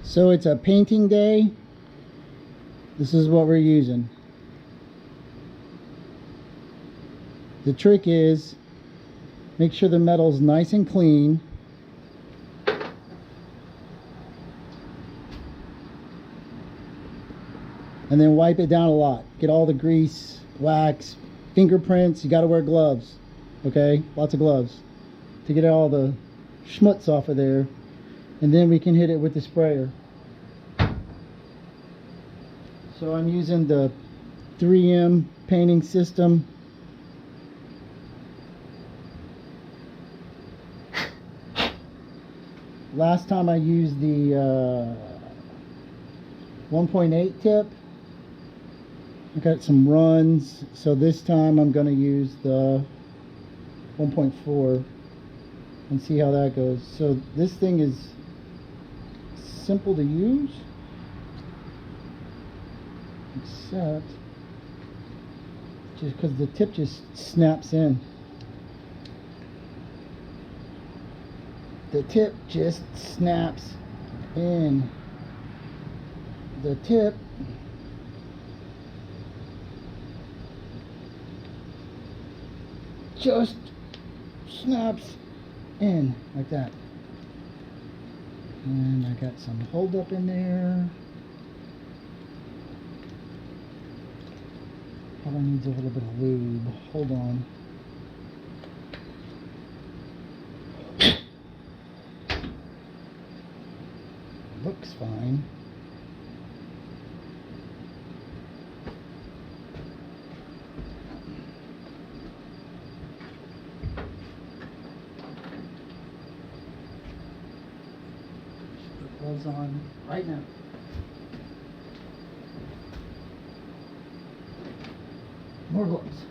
So it's a painting day. This is what we're using. The trick is make sure the metal's nice and clean. And then wipe it down a lot. Get all the grease, wax, fingerprints. You got to wear gloves. Okay? Lots of gloves to get all the schmutz off of there. And then we can hit it with the sprayer. So I'm using the 3M painting system. Last time I used the 1.8 tip. I got some runs, so this time I'm going to use the 1.4 and see how that goes. So this thing is simple to use, except just because the tip just snaps in. The tip just snaps in. The tip just snaps in like that. And I got some hold up in there. Probably needs a little bit of lube. Hold on. Looks fine. Put gloves on right now. More gloves.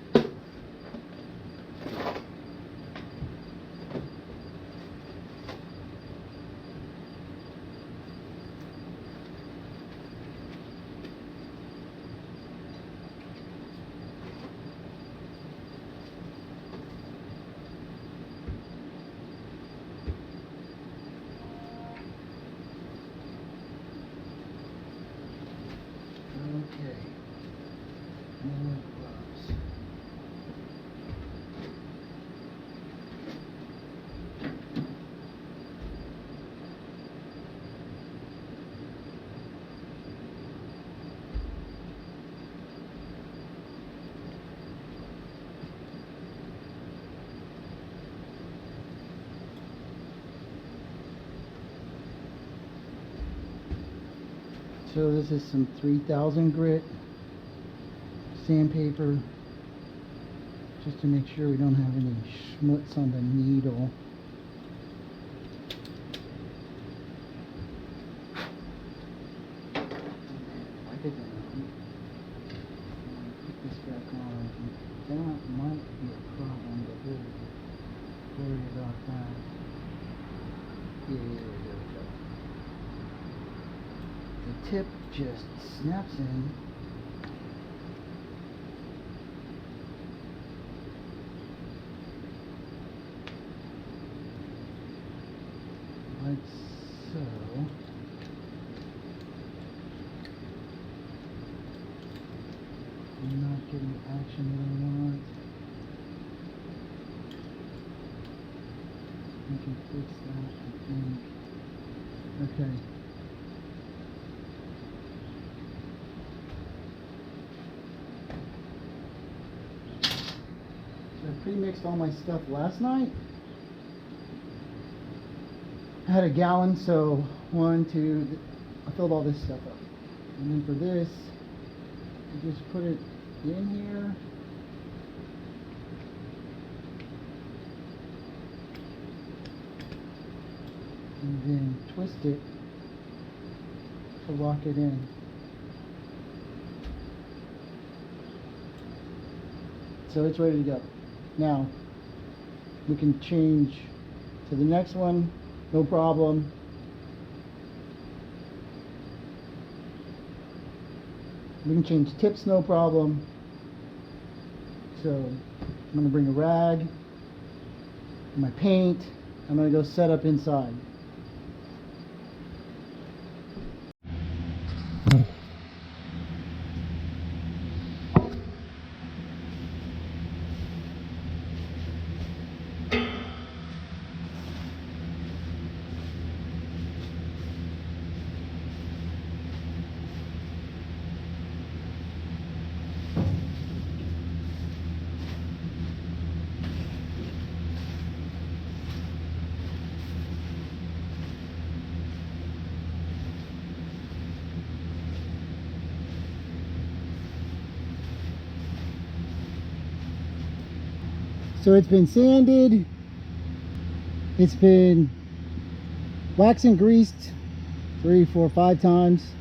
Okay. More gloves. So this is some 3000 grit sandpaper, just to make sure we don't have any schmutz on the needle. Wipe it down. Put this back on. That might be a problem, but we'll worry about that. Yeah, there we go. The tip just snaps in. Like so. I'm not getting the action that I want. I can fix that, I think. Okay. So I pre-mixed all my stuff last night. I had a gallon, so I filled all this stuff up. And then for this, I just put it in here. And then twist it to lock it in. So it's ready to go. Now, we can change to the next one. No problem. We can change tips, no problem. So I'm going to bring a rag, my paint. I'm going to go set up inside. So it's been sanded, it's been waxed and greased 3, 4, 5 times.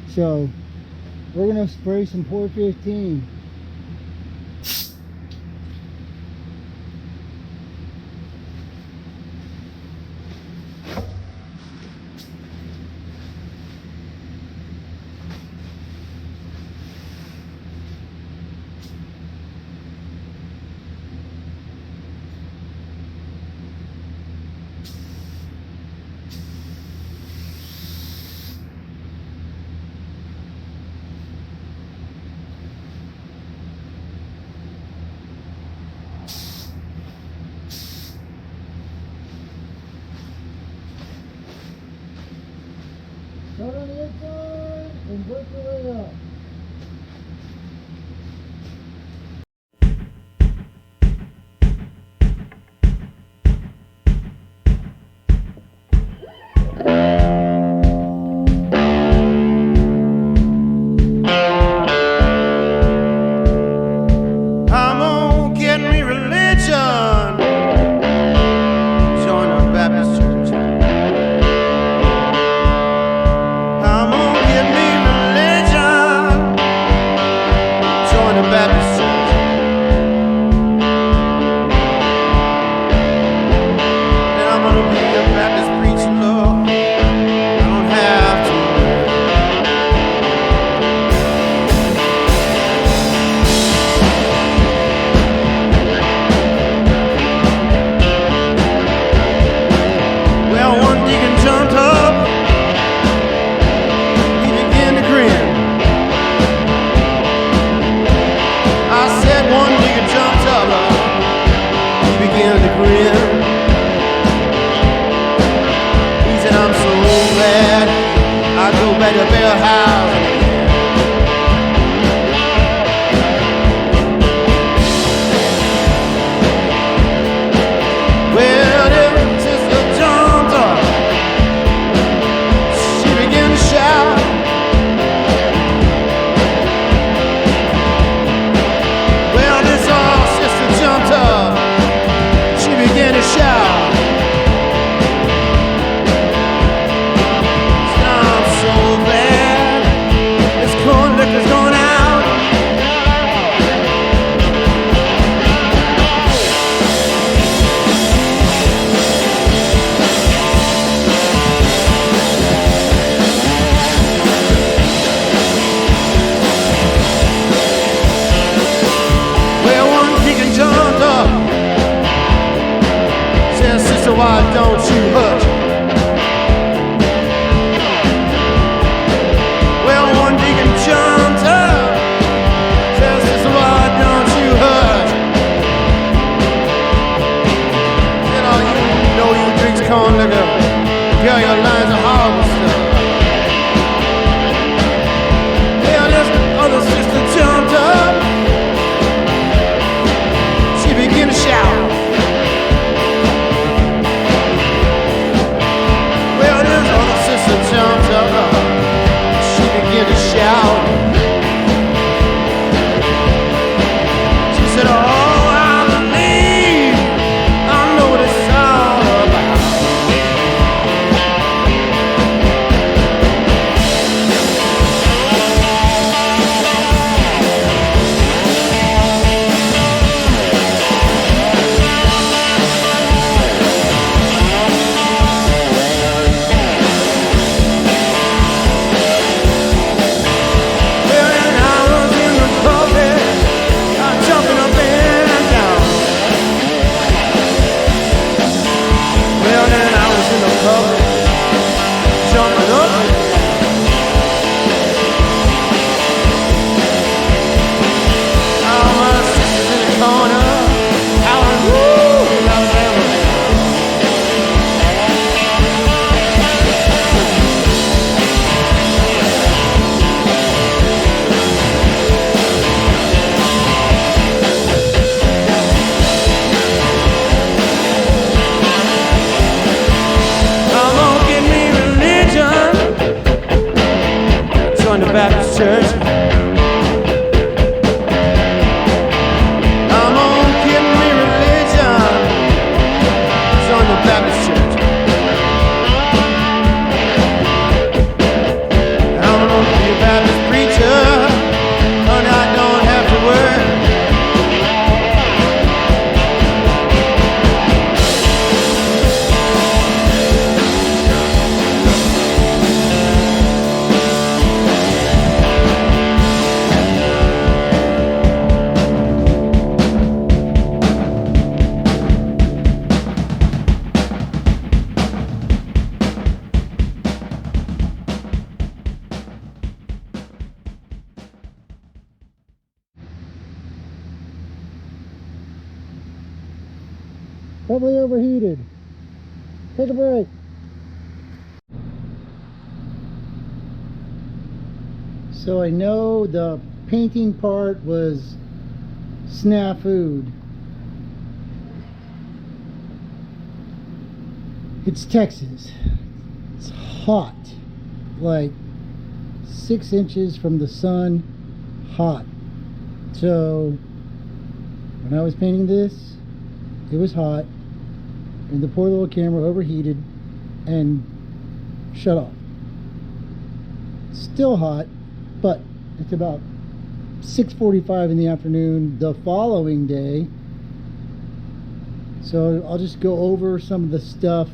So we're gonna spray some POR-15. Start on the inside and work your way up. I'm gonna get me religion, join a Baptist church. I'm gonna get me religion, join a Baptist church. And I'm gonna be a Baptist preacher, Lord. I don't have to. Well, one deacon jumped up, he began to grin. I said one deacon jumped up, he began to grin. He said, I'm so glad I go back to Bell House again. Well, the sister jumped up, she began to shout. Well, this sister jumped up, she began to shout. Said, I'm so glad this corn liquor's going out. Well, one deacon jumped up, said, sister, why don't you hush? Well, one deacon jumped up, said, sister, why don't you hush? Said, oh, you know you drinks corn liquor, girl, your lines are horrible stuff. Well, this other sister jumped up, she began to shout. Probably overheated. Take a break. So I know the painting part was snafu'd. It's Texas. It's hot. Like 6 inches from the sun. Hot. So when I was painting this, it was hot, and the poor little camera overheated and shut off. Still hot, but it's about 6:45 in the afternoon the following day. So I'll just go over some of the stuff.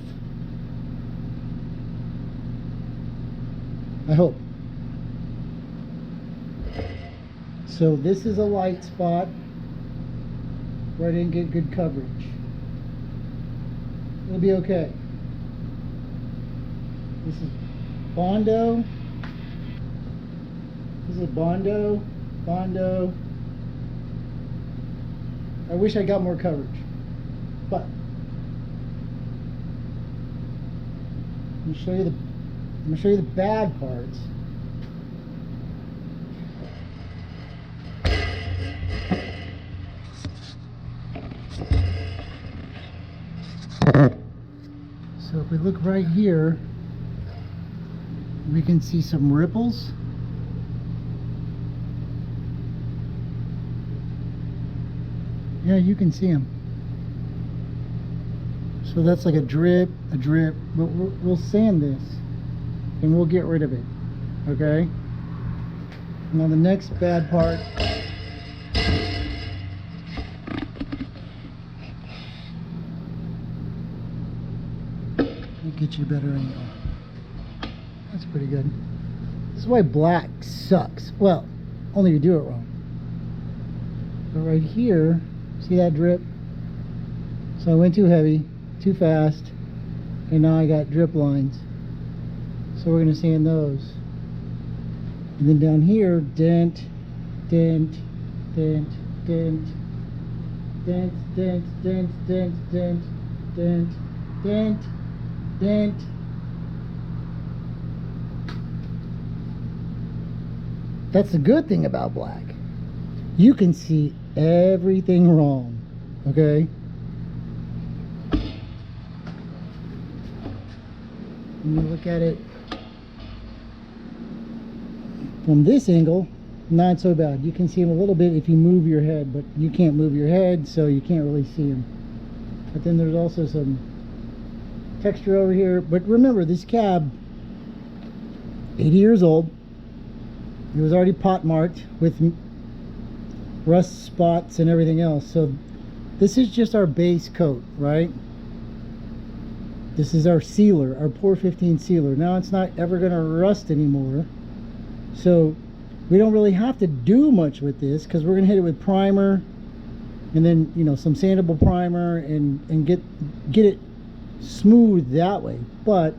I hope. So this is a light spot where I didn't get good coverage. It'll be okay. This is Bondo. This is Bondo. Bondo. I wish I got more coverage, but I'm gonna show you the bad parts. So if we look right here, we can see some ripples. Yeah, you can see them. So that's like a drip, but we'll sand this and we'll get rid of it, okay? Now the next bad part, let me get you a better angle. That's pretty good. This is why black sucks. Well, only if you do it wrong. But right here, see that drip? So I went too heavy, too fast, and now I got drip lines. So we're going to sand those. And then down here, dent, dent, dent, dent, dent, dent, dent, dent, dent, dent, dent, dent. That's the good thing about black. You can see everything wrong, okay? When you look at it from this angle, not so bad. You can see them a little bit if you move your head, but you can't move your head, so you can't really see them. But then there's also some texture over here. But remember, this cab, 80 years old. It was already pot marked with rust spots and everything else. So this is just our base coat, right? This is our sealer, our POR-15 sealer. Now it's not ever going to rust anymore. So we don't really have to do much with this because we're going to hit it with primer and then, you know, some sandable primer and get it smooth that way. But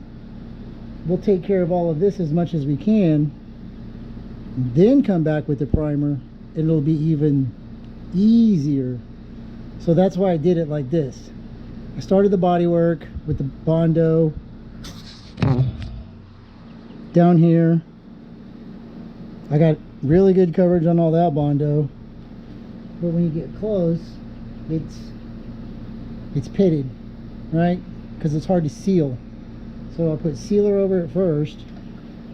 we'll take care of all of this as much as we can, then come back with the primer. It'll be even easier. So that's why I did it like this. I started the body work with the Bondo down here. I got really good coverage on all that Bondo, but when you get close, it's pitted, right? Because it's hard to seal. So I'll put sealer over it first,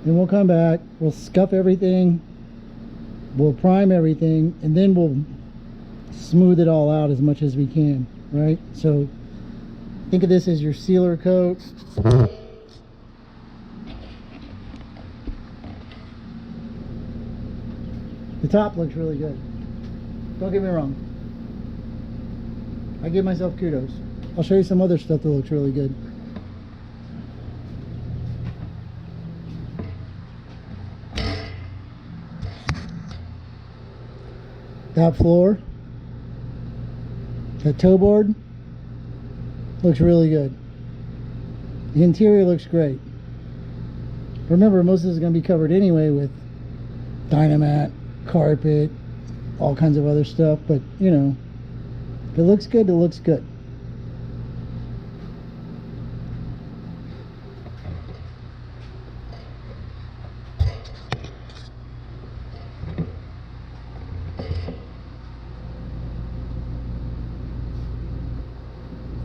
then we'll come back, we'll scuff everything, we'll prime everything, and then we'll smooth it all out as much as we can, right? So think of this as your sealer coat. The top looks really good. Don't get me wrong. I give myself kudos. I'll show you some other stuff that looks really good. That floor, that toe board, looks really good. The interior looks great. Remember, most of this is going to be covered anyway with Dynamat, carpet, all kinds of other stuff, but you know, if it looks good, it looks good.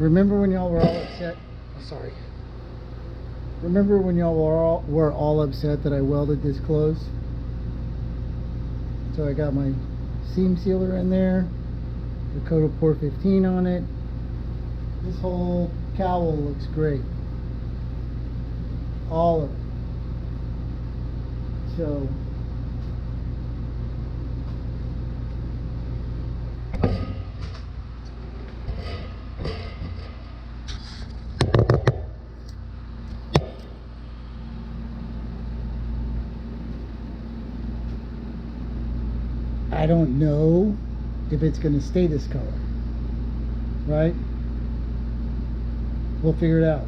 Remember when y'all were all upset? Oh, sorry. Remember when y'all were all upset that I welded this closed? So I got my seam sealer in there, the coat of POR-15 on it. This whole cowl looks great. All of it. So I don't know if it's going to stay this color, right? We'll figure it out.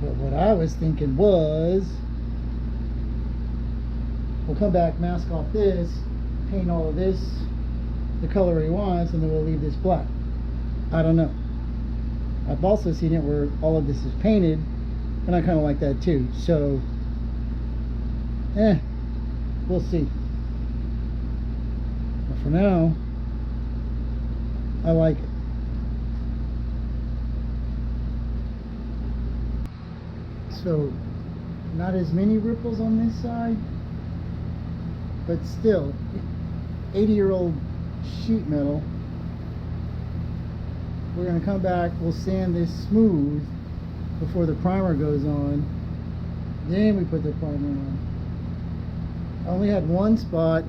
But what I was thinking was, we'll come back, mask off this, paint all of this the color he wants, and then we'll leave this black. I don't know. I've also seen it where all of this is painted, and I kind of like that too. So, we'll see. But for now, I like it. So, not as many ripples on this side, but still, 80-year-old sheet metal. We're going to come back, we'll sand this smooth before the primer goes on, then we put the primer on. I only had one spot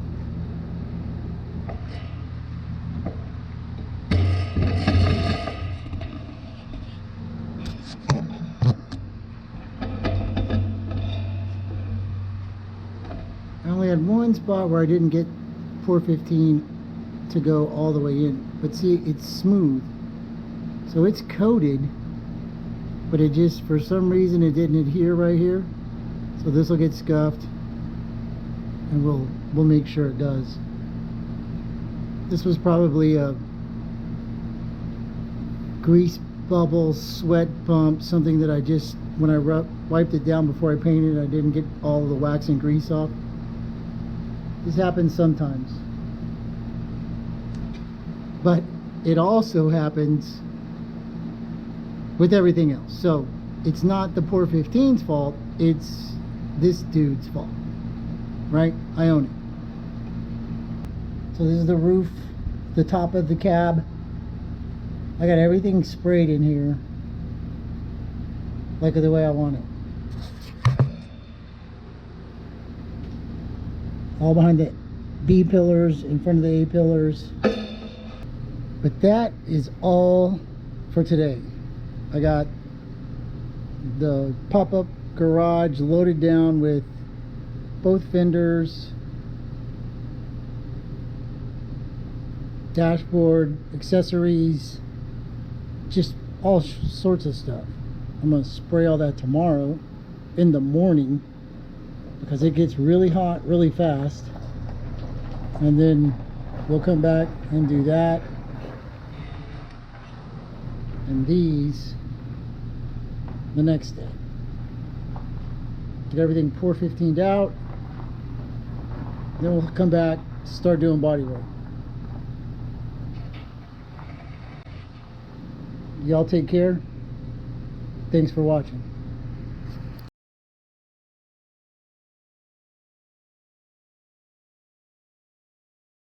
where I didn't get POR-15 to go all the way in, but see, it's smooth, so it's coated, but it just, for some reason, it didn't adhere right here. So this will get scuffed, and we'll make sure it does. This was probably a grease bubble sweat pump, something that I just, when I wiped it down before I painted, I didn't get all the wax and grease off. This happens sometimes, but it also happens with everything else. So it's not the POR-15's fault, it's this dude's fault, right? I own it. So this is the roof, the top of the cab. I got everything sprayed in here like the way I want it. All behind the B pillars, in front of the A pillars. But that is all for today. I got the pop-up garage loaded down with both fenders, dashboard, accessories, just all sorts of stuff. I'm going to spray all that tomorrow in the morning, because it gets really hot really fast, and then we'll come back and do that and these the next day. Get everything POR-15'd out, then we'll come back, start doing body work. Y'all take care. Thanks for watching.